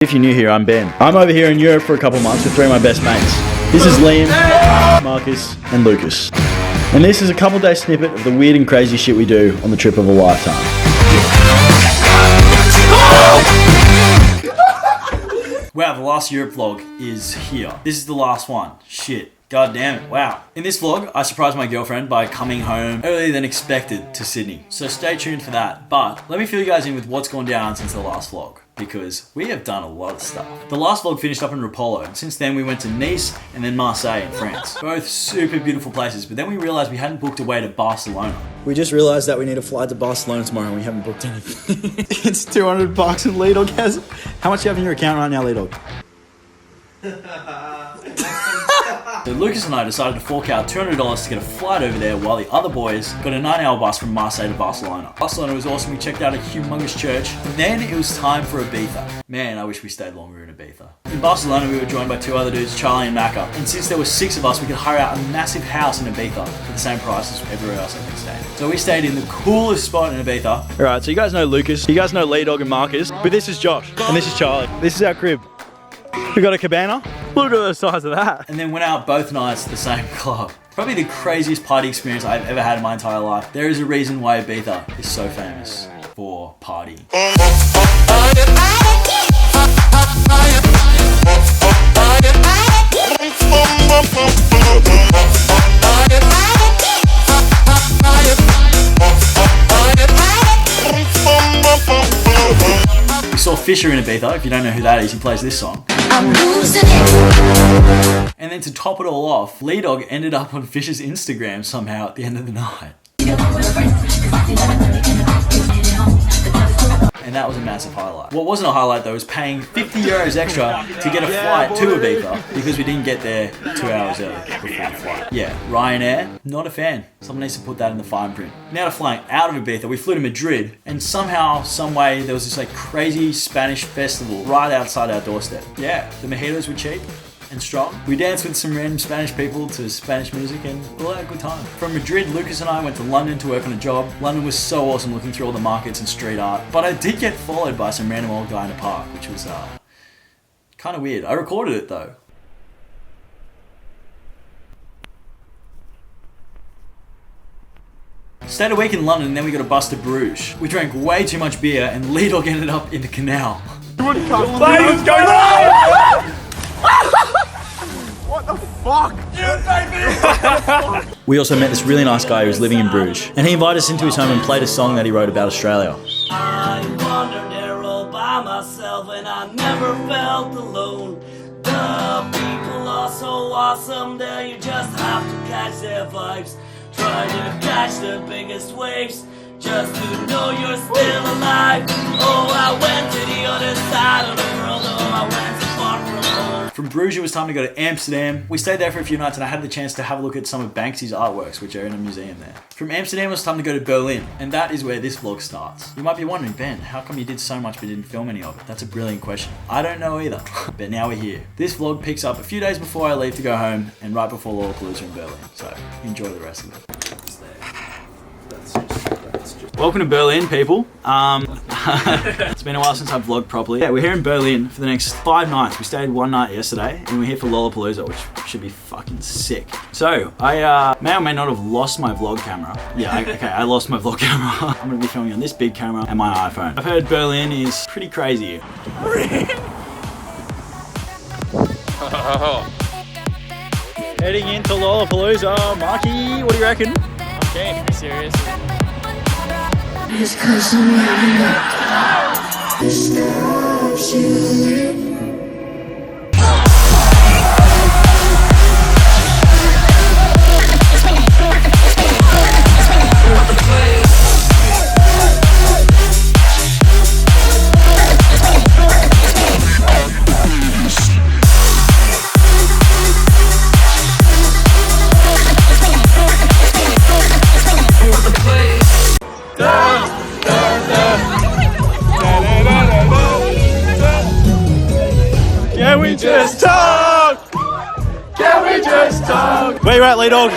If you're new here, I'm Ben. I'm over here in Europe for a couple months with three of my best mates. This is Liam, Marcus, and Lucas. And this is a couple day snippet of the weird and crazy shit we do on the trip of a lifetime. Wow, the last Europe vlog is here. This is the last one. Shit. God damn it, wow. In this vlog, I surprised my girlfriend by coming home earlier than expected to Sydney. So stay tuned for that. But let me fill you guys in with what's gone down since the last vlog, because we have done a lot of stuff. The last vlog finished up in Rapallo, and since then we went to Nice and then Marseille in France. Both super beautiful places, but then we realized we hadn't booked a way to Barcelona. We just realized that we need a flight to Barcelona tomorrow and we haven't booked anything. It's $200 in Lidl, guys. How much do you have in your account right now, Lidl? So Lucas and I decided to fork out $200 to get a flight over there, while the other boys got a 9-hour bus from Marseille to Barcelona. Barcelona was awesome. We checked out a humongous church, and then it was time for Ibiza. Man, I wish we stayed longer in Ibiza. In Barcelona, we were joined by two other dudes, Charlie and Macca, and since there were 6 of us, we could hire out a massive house in Ibiza for the same price as everywhere else I think stayed. So we stayed in the coolest spot in Ibiza. Alright, so you guys know Lucas, you guys know Lee Dog and Marcus, but this is Josh, and this is Charlie. This is our crib. We got a cabana. Look at the size of that. And then went out both nights to the same club. Probably the craziest party experience I've ever had in my entire life. There is a reason why Ibiza is so famous for partying. We saw Fisher in Ibiza. If you don't know who that is, he plays this song. I'm losing it. And then to top it all off, Lee Dog ended up on Fisher's Instagram somehow at the end of the night. And that was a massive highlight. What wasn't a highlight though was paying €50 extra to get a flight to Ibiza because we didn't get there 2 hours early before the flight. Yeah, Ryanair, not a fan. Someone needs to put that in the fine print. Now to flying out of Ibiza, we flew to Madrid, and somehow, some way, there was this like crazy Spanish festival right outside our doorstep. Yeah, the mojitos were cheap and strong. We danced with some random Spanish people to Spanish music and we all had a good time. From Madrid, Lucas and I went to London to work on a job. London was so awesome looking through all the markets and street art, but I did get followed by some random old guy in a park, which was kind of weird. I recorded it though. Stayed a week in London and then we got a bus to Bruges. We drank way too much beer and Lee Dog ended up in the canal. What the fuck? We also met this really nice guy who was living in Bruges, and he invited us into his home and played a song that he wrote about Australia. I wandered there all by myself and I never felt alone. The people are so awesome there, you just have to catch their vibes. Try to catch the biggest waves just to know you're still alive. Oh, I went to the other side of the world. Oh, I went so far from home. From Bruges, it was time to go to Amsterdam. We stayed there for a few nights and I had the chance to have a look at some of Banksy's artworks, which are in a museum there. From Amsterdam, it was time to go to Berlin, and that is where this vlog starts. You might be wondering, Ben, how come you did so much but didn't film any of it? That's a brilliant question. I don't know either, but now we're here. This vlog picks up a few days before I leave to go home and right before Lollapalooza in Berlin, so enjoy the rest of it. Welcome to Berlin, people. It's been a while since I've vlogged properly. Yeah, we're here in Berlin for the next 5 nights. We stayed 1 night yesterday, and we're here for Lollapalooza, which should be fucking sick. So, I may or may not have lost my vlog camera. Yeah, I lost my vlog camera. I'm gonna be filming on this big camera and my iPhone. I've heard Berlin is pretty crazy. Heading into Lollapalooza. Marky, what do you reckon? Okay, be serious. It's 'cause I'm running up. It stops you. Can we just talk? Can we just talk? Where you at, Lee Dog?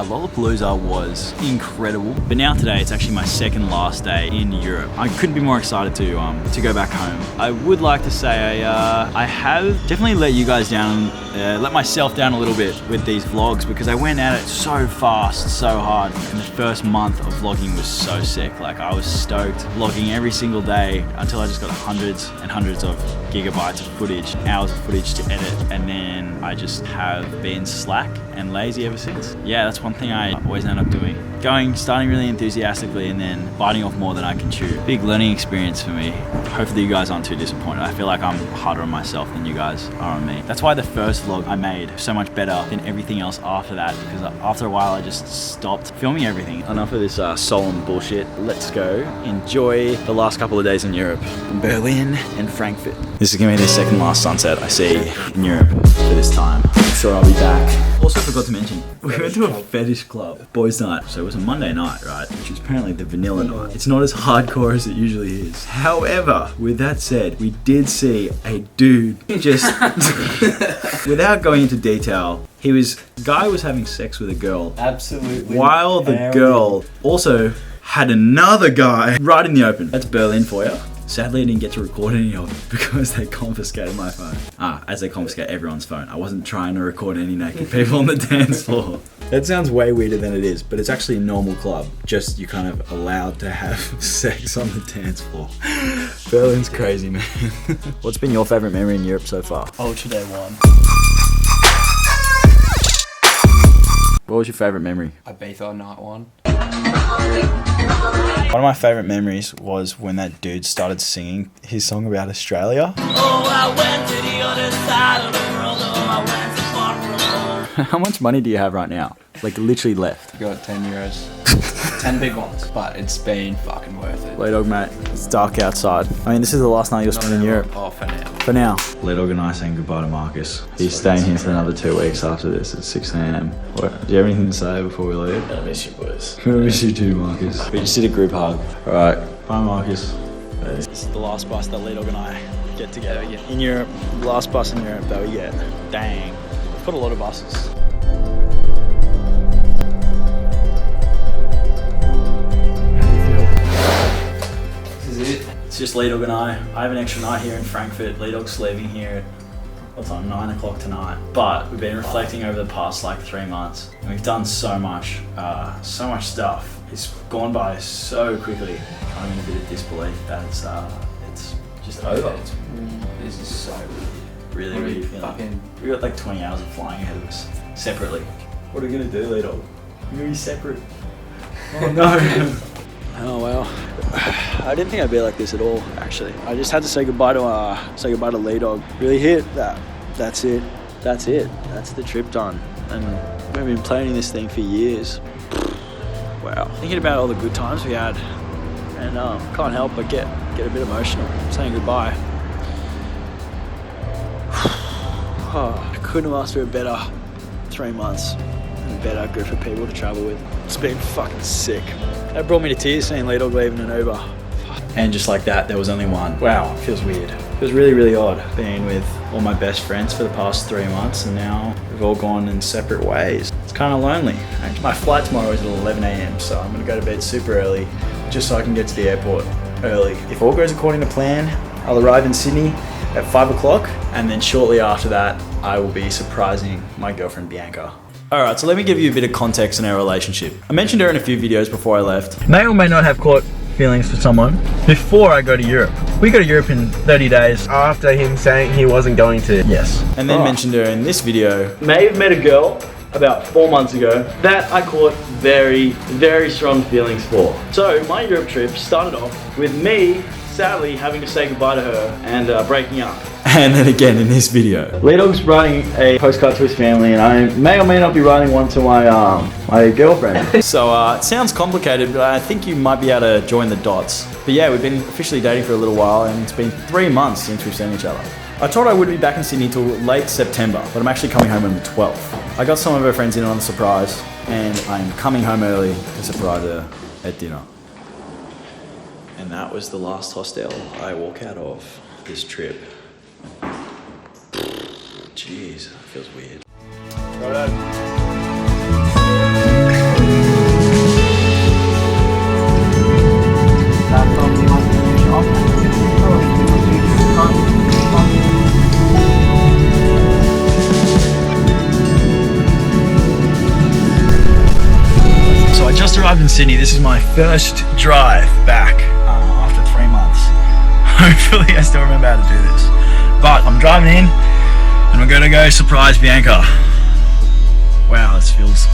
Lollapalooza was incredible, but now today it's actually my second last day in Europe. I couldn't be more excited to go back home. I would like to say I have definitely let you guys down, let myself down a little bit with these vlogs because I went at it so fast, so hard, and the first month of vlogging was so sick. Like I was stoked vlogging every single day until I just got hundreds and hundreds of gigabytes of footage, hours of footage to edit, and then I just have been slack and lazy ever since. Yeah, that's one thing I always end up doing. Starting really enthusiastically and then biting off more than I can chew. Big learning experience for me. Hopefully you guys aren't too disappointed. I feel like I'm harder on myself than you guys are on me. That's why the first vlog I made was so much better than everything else after that, because after a while I just stopped filming everything. Enough of this solemn bullshit. Let's go enjoy the last couple of days in Europe. Berlin and Frankfurt. This is gonna be the second last sunset I see in Europe for this time. I'm sure I'll be back. Also forgot to mention, we went to a Fetish Club, boys night. So it was a Monday night, right? Which is apparently the vanilla night. It's not as hardcore as it usually is. However, with that said, we did see a dude just, without going into detail, guy was having sex with a girl. Absolutely. While the girl also had another guy right in the open. That's Berlin for you. Sadly, I didn't get to record any of it because they confiscated my phone. As they confiscate everyone's phone. I wasn't trying to record any naked people on the dance floor. That sounds way weirder than it is, but it's actually a normal club. Just you're kind of allowed to have sex on the dance floor. Berlin's crazy, man. What's been your favorite memory in Europe so far? Ultra Day 1. What was your favorite memory? Ibiza Night 1. One of my favorite memories was when that dude started singing his song about Australia. Oh, I went to the other side of the world. Oh, I went so far from home. How much money do you have right now? Like literally left. Got 10 euros. 10 big ones, but it's been fucking worth it. Lay Dog, mate, it's dark outside. I mean, this is the last night you'll spend in Europe. Oh, for now. For now. Lay Dog and I saying goodbye to Marcus. He's staying here for another 2 weeks after this at 6 a.m. Do you have anything to say before we leave? I miss you, boys. I miss you too, Marcus. We just did a group hug. Alright, bye Marcus. This is the last bus that Lay Dog and I get together in Europe. The last bus in Europe that we get. Dang. We've got a lot of buses. It's just Lay Dog and I have an extra night here in Frankfurt. Lay Dog's leaving here at, what's on, 9 o'clock tonight. But we've been reflecting over the past like 3 months. And we've done so much stuff. It's gone by so quickly. I'm in a bit of disbelief that it's just over. This is so Really, really feeling. We got like 20 hours of flying ahead of us, separately. What are we gonna do, Lay Dog? We're gonna be separate. Oh no. Oh well, I didn't think I'd be like this at all. Actually, I just had to say goodbye to Lay Dog. Really hit that. That's it. That's the trip done. And we've been planning this thing for years. Wow. Thinking about all the good times we had, and can't help but get a bit emotional saying goodbye. I couldn't have asked for a better 3 months and a better group of people to travel with. It's been fucking sick. That brought me to tears seeing Lay Dog leaving an Uber. And just like that, there was only one. Wow, it feels weird. It was really, really odd being with all my best friends for the past 3 months, and now we've all gone in separate ways. It's kind of lonely. My flight tomorrow is at 11 a.m, so I'm gonna go to bed super early just so I can get to the airport early. If all goes according to plan, I'll arrive in Sydney at 5 o'clock, and then shortly after that, I will be surprising my girlfriend Bianca. Alright, so let me give you a bit of context in our relationship. I mentioned her in a few videos before I left. May or may not have caught feelings for someone before I go to Europe. We go to Europe in 30 days. After him saying he wasn't going to. Yes. And then mentioned her in this video. May have met a girl about 4 months ago that I caught very, very strong feelings for. So my Europe trip started off with me sadly having to say goodbye to her and breaking up. And then again in this video, Lay Dog's writing a postcard to his family, and I may or may not be writing one to my my girlfriend. So it sounds complicated, but I think you might be able to join the dots. But yeah, we've been officially dating for a little while, and it's been 3 months since we've seen each other. I thought I would be back in Sydney till late September, but I'm actually coming home on the 12th. I got some of her friends in on the surprise, and I'm coming home early to surprise her at dinner. And that was the last hostel I walk out of this trip. Jeez, that feels weird. Right. arrived in Sydney. This is my first drive back after 3 months. Hopefully I still remember how to do this. But I'm driving in and we're gonna go surprise Bianca. Wow, this feels